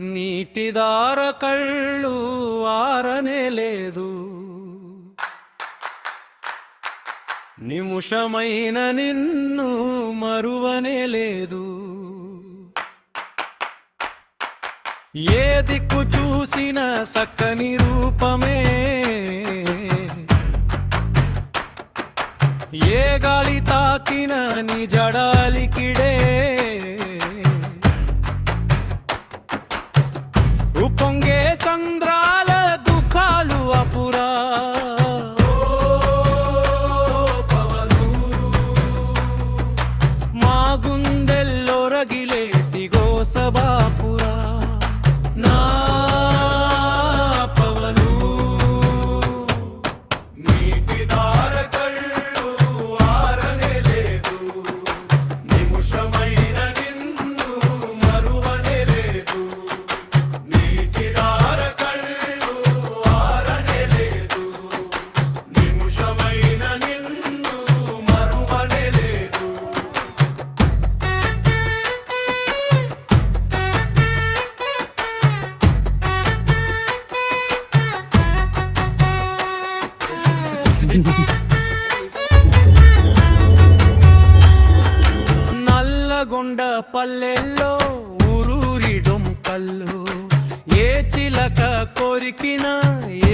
నీటిదార కళ్ళు ఆరనే లేదు, నిముషమైన నిన్ను మరువనే లేదు. ఏ దిక్కు చూసిన సక్కని రూపమే, ఏ గాలి తాకిన నీ జడాలికిడే. ఉప్పొంగే సంద్రాల దుఃఖాలు అపురా, మా గుండెల్లో రగిలేటి గోసబాపురా. నా పవను నీటిదార కళ్ళు ఆరనే లేదు, నిముషమైన నిన్ను మరువనే లేదు. నీటిదార కళ్ళు ఆరనే లేదు, నిముషమైన నిన్ను మరువనే లేదు. నల్లగొండ పల్లెల్లో ఊరూరి డొంకల్లో ఏ చిలక కొరికిన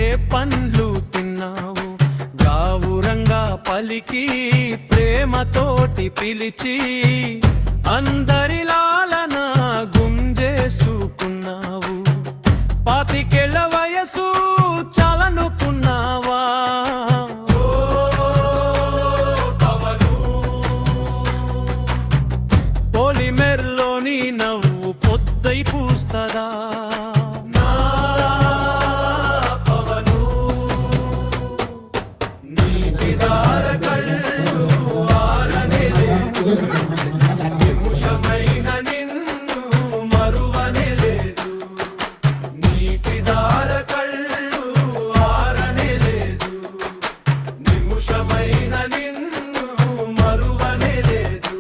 ఏ పండ్లు తిన్నావు. గావురంగా పలికి ప్రేమతోటి పిలిచి అందరిలాలన గుంజేసుకున్నావు. పాతికేళ్ల వయసు చాలనుకున్నావా. పొలిమెర్లోని నవ్వు పొద్దై పూస్తదా. నా పవను నీటిదార కళ్ళు ఆరనే లేదు, నిముషమైన నిన్ను మరువనే లేదు. నీటిదార కళ్ళు ఆరనే లేదు, నిముషమైన నిన్ను మరువనే లేదు.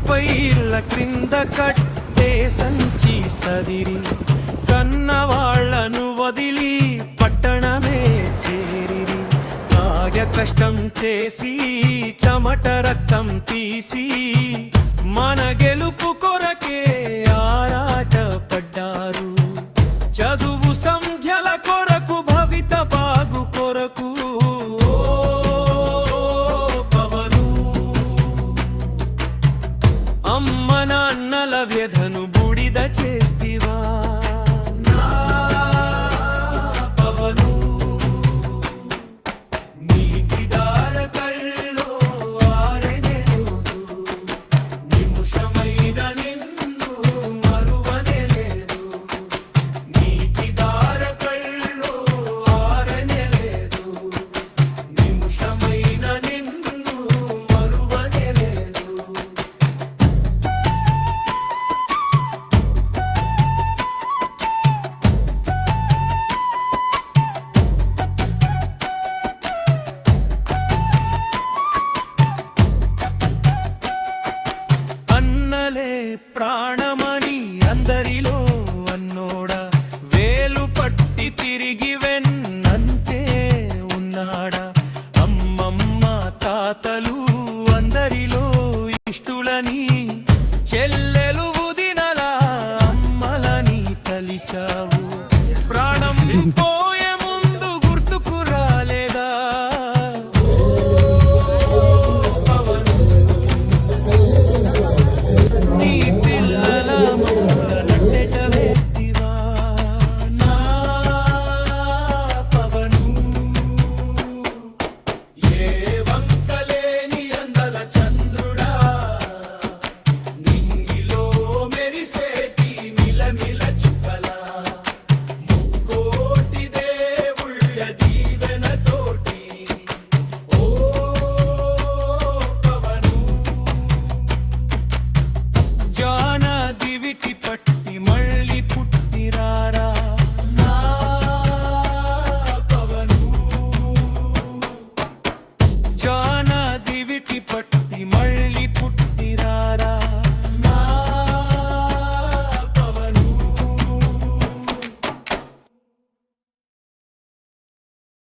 పైర్ల క్రింద కట్టే సంచి సదిరి కన్నవాళ్లను వదిలి పట్టణమే చేరిరి. కాయ కష్టం చేసి చెమట రక్తం తీసి మన గెలుపు కొరకే ఆరాట పడ్డారు. చదువు సంధ్యల కొరకు భవిత బాగు కొరకు అమ్మ నాన్నల వ్యధను బూడిద చేస్తివా.